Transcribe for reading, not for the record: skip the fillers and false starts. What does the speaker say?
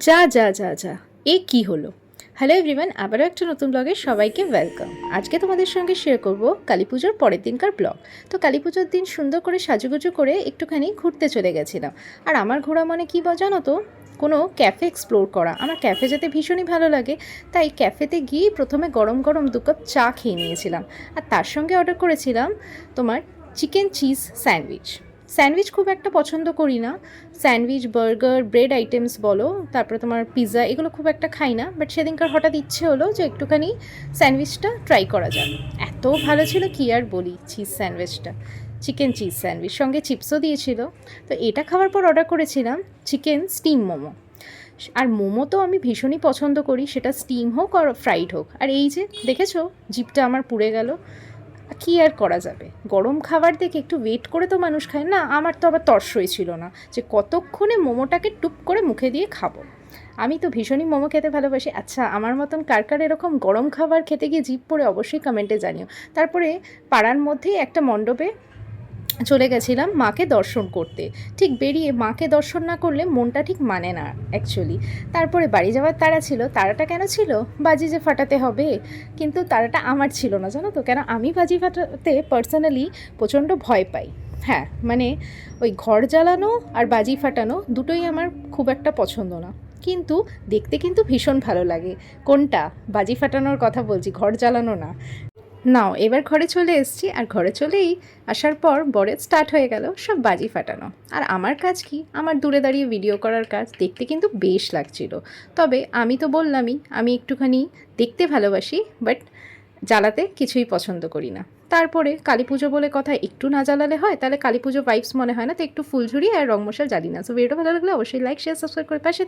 যা যা যা যা এ কি হলো। হ্যালো এভরিওয়ান, আবারও একটা নতুন ব্লগে সবাইকে ওয়েলকাম। আজকে তোমাদের সঙ্গে শেয়ার করব কালী পুজোর পরের দিনকার ব্লগ। তো কালী পুজোর দিন সুন্দর করে সাজুগুজু করে একটুখানি ঘুরতে চলে গেছিলাম। আর আমার ঘোরা মানে কী জানো তো, কোনো ক্যাফে এক্সপ্লোর করা। আমার ক্যাফে যেতে ভীষণই ভালো লাগে, তাই ক্যাফেতে গিয়ে প্রথমে গরম গরম 2 কাপ চা খেয়ে নিয়েছিলাম। আর তার সঙ্গে অর্ডার করেছিলাম তোমার চিকেন চিজ স্যান্ডউইচ। স্যান্ডউইচ খুব একটা পছন্দ করি না, স্যান্ডউইচ, বার্গার, ব্রেড আইটেমস বলো, তারপরে তোমার পিৎজা, এগুলো খুব একটা খাই না। বাট সেদিনকার হঠাৎ ইচ্ছে হলো যে একটুখানি স্যান্ডউইচটা ট্রাই করা যাক। এত ভালো ছিল কি আর বলি। চিজ স্যান্ডউইচটা, চিকেন চিজ স্যান্ডউইচ, সঙ্গে চিপসও দিয়েছিল। তো এটা খাওয়ার পর অর্ডার করেছিলাম চিকেন স্টিম মোমো। আর মোমো তো আমি ভীষণই পছন্দ করি, সেটা স্টিম হোক আর ফ্রাইড হোক। আর এই যে দেখেছো, জিভটা আমার পুড়ে গেল। কী আর করা যাবে, গরম খাবার দেখে একটু ওয়েট করে তো মানুষ খায় না। আমার তো আবার তর্স হয়েছিল না যে কতক্ষণে মোমোটাকে টুপ করে মুখে দিয়ে খাবো। আমি তো ভীষণই মোমো খেতে ভালোবাসি। আচ্ছা, আমার মতন কার কার এরকম গরম খাবার খেতে গিয়ে জিভ পড়ে অবশ্যই কমেন্টে জানিও। তারপরে পাড়ার মধ্যেই একটা মণ্ডপে চলে গেছিলাম মাকে দর্শন করতে। ঠিক বেরিয়ে মাকে দর্শন না করলে মনটা ঠিক মানে না অ্যাকচুয়ালি। তারপরে বাড়ি যাওয়ার তাড়া ছিল। তাড়াটা কেন ছিল? বাজি যে ফাটাতে হবে। কিন্তু তাড়াটা আমার ছিল না, জানো তো কেন? আমি বাজি ফাটাতে পার্সোনালি প্রচণ্ড ভয় পাই। হ্যাঁ, মানে ওই ঘর জ্বালানো আর বাজি ফাটানো দুটোই আমার খুব একটা পছন্দ না। কিন্তু দেখতে কিন্তু ভীষণ ভালো লাগে। কোনটা? বাজি ফাটানোর কথা বলছি, ঘর জ্বালানো না। নাও, এবার ঘরে চলে এসেছি। আর ঘরে চলেই আসার পর বরের স্টার্ট হয়ে গেল সব বাজি ফাটানো। আর আমার কাজ কি? আমার দূরে দাঁড়িয়ে ভিডিও করার কাজ। দেখতে কিন্তু বেশ লাগছিল। তবে আমি তো বললামই, আমি একটুখানি দেখতে ভালোবাসি, বাট জ্বালাতে কিছুই পছন্দ করি না। তারপরে কালী পুজো বলে কথা, একটু না জ্বালালে হয়? তাহলে কালী পুজো ভাইবস মনে হয় না। তো একটু ফুলঝুরি আর রং মশাল জ্বালি না। সো ভিডিওটা ভালো লাগলে অবশ্যই লাইক, শেয়ার, সাবস্ক্রাইব করে পাশে